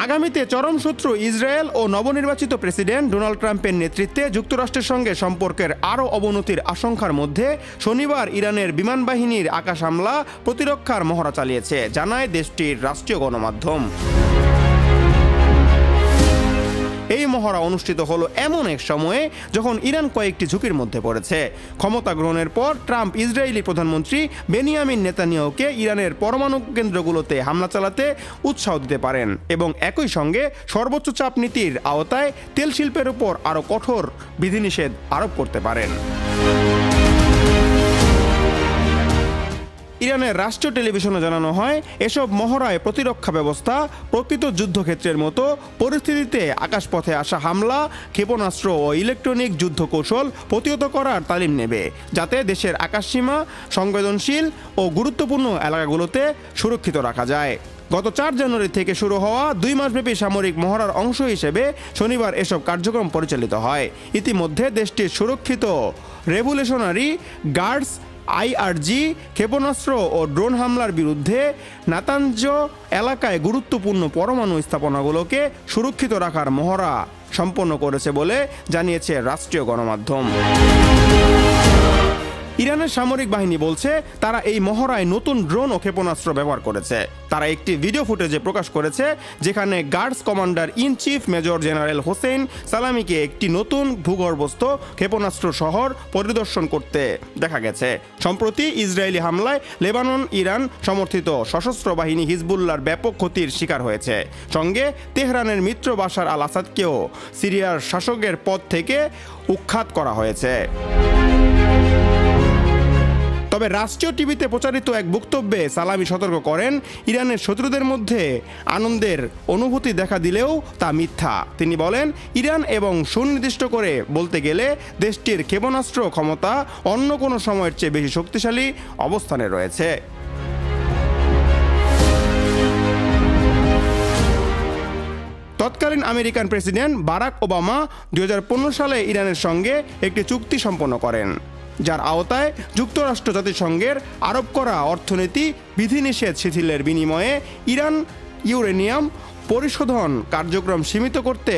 আগামীতে চরম শত্রু ইসরায়েল ও নবনির্বাচিত প্রেসিডেন্ট ডোনাল্ড ট্রাম্পের নেতৃত্বে যুক্তরাষ্ট্রের সঙ্গে সম্পর্কের আরও অবনতির আশঙ্কার মধ্যে শনিবার ইরানের বিমান বাহিনীর আকাশ হামলা প্রতিরক্ষার মহড়া চালিয়েছে, জানায় দেশটির রাষ্ট্রীয় গণমাধ্যম। এই মহড়া অনুষ্ঠিত হলো এমন এক সময়ে যখন ইরান কয়েকটি ঝুঁকির মধ্যে পড়েছে। ক্ষমতা গ্রহণের পর ট্রাম্প ইসরায়েলি প্রধানমন্ত্রী বেনিয়ামিন নেতানিয়াহুকে ইরানের পরমাণু কেন্দ্রগুলোতে হামলা চালাতে উৎসাহ দিতে পারেন এবং একই সঙ্গে সর্বোচ্চ চাপ নীতির আওতায় তেল শিল্পের উপর আরও কঠোর বিধিনিষেধ আরোপ করতে পারেন। ইরানের রাষ্ট্রীয় টেলিভিশনে জানানো হয়, এসব মহড়ায় প্রতিরক্ষা ব্যবস্থা প্রকৃত যুদ্ধক্ষেত্রের মতো পরিস্থিতিতে আকাশপথে আসা হামলা, ক্ষেপণাস্ত্র ও ইলেকট্রনিক যুদ্ধ কৌশল প্রতিহত করার তালিম নেবে, যাতে দেশের আকাশসীমা সংবেদনশীল ও গুরুত্বপূর্ণ এলাকাগুলোতে সুরক্ষিত রাখা যায়। গত 4 জানুয়ারি থেকে শুরু হওয়া 2 মাসব্যাপী সামরিক মহড়ার অংশ হিসেবে শনিবার এসব কার্যক্রম পরিচালিত হয়। ইতিমধ্যে দেশটির সুরক্ষিত রেভলিউশনারি গার্ডস আইআরজি ক্ষেপণাস্ত্র ও ড্রোন হামলার বিরুদ্ধে নাতাঞ্জ এলাকায় গুরুত্বপূর্ণ পরমাণু স্থাপনাগুলোকে সুরক্ষিত রাখার মহড়া সম্পন্ন করেছে বলে জানিয়েছে রাষ্ট্রীয় গণমাধ্যম। ইরানের সামরিক বাহিনী বলছে তারা এই মহড়ায় নতুন ড্রোন ও ক্ষেপণাস্ত্র ব্যবহার করেছে। তারা একটি ভিডিও ফুটেজে প্রকাশ করেছে যেখানে guards commander in chief major general Hossein সালামিকে একটি নতুন ভূগর্ভস্থ ক্ষেপণাস্ত্র শহর পরিদর্শন করতে দেখা গেছে। সম্প্রতি ইসরায়েলি হামলায় লেবানন ইরান সমর্থিত সশস্ত্র বাহিনী হিজবুল্লাহর ব্যাপক ক্ষতির শিকার হয়েছে। সঙ্গে তেহরানের মিত্র বাশার আল আসাদকেও সিরিয়ার শাসকের পদ থেকে উৎখাত করা হয়েছে। তবে রাষ্ট্রীয় টিভিতে প্রচারিত এক বক্তব্যে সালামি সতর্ক করেন, ইরানের শত্রুদের মধ্যে আনন্দের অনুভূতি দেখা দিলেও তা মিথ্যা। তিনি বলেন, ইরান এবং সুনির্দিষ্ট করে বলতে গেলে দেশটির ক্ষেপণাস্ত্র ক্ষমতা অন্য কোনো সময়ের চেয়ে বেশি শক্তিশালী অবস্থানে রয়েছে। তৎকালীন আমেরিকান প্রেসিডেন্ট বারাক ওবামা 2015 সালে ইরানের সঙ্গে একটি চুক্তি সম্পন্ন করেন, যার আওতায় যুক্তরাষ্ট্র জাতিসংঘের আরোপ করা অর্থনীতি বিধিনিষেধ শিথিলের বিনিময়ে ইরান ইউরেনিয়াম পরিশোধন কার্যক্রম সীমিত করতে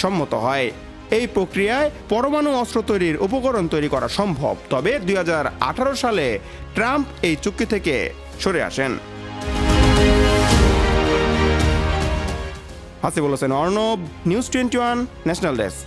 সম্মত হয়। এই প্রক্রিয়ায় পরমাণু অস্ত্র তৈরির উপকরণ তৈরি করা সম্ভব। তবে 2018 সালে ট্রাম্প এই চুক্তি থেকে সরে আসেন। Hasibul Hossain Arnab, news 21 national desk.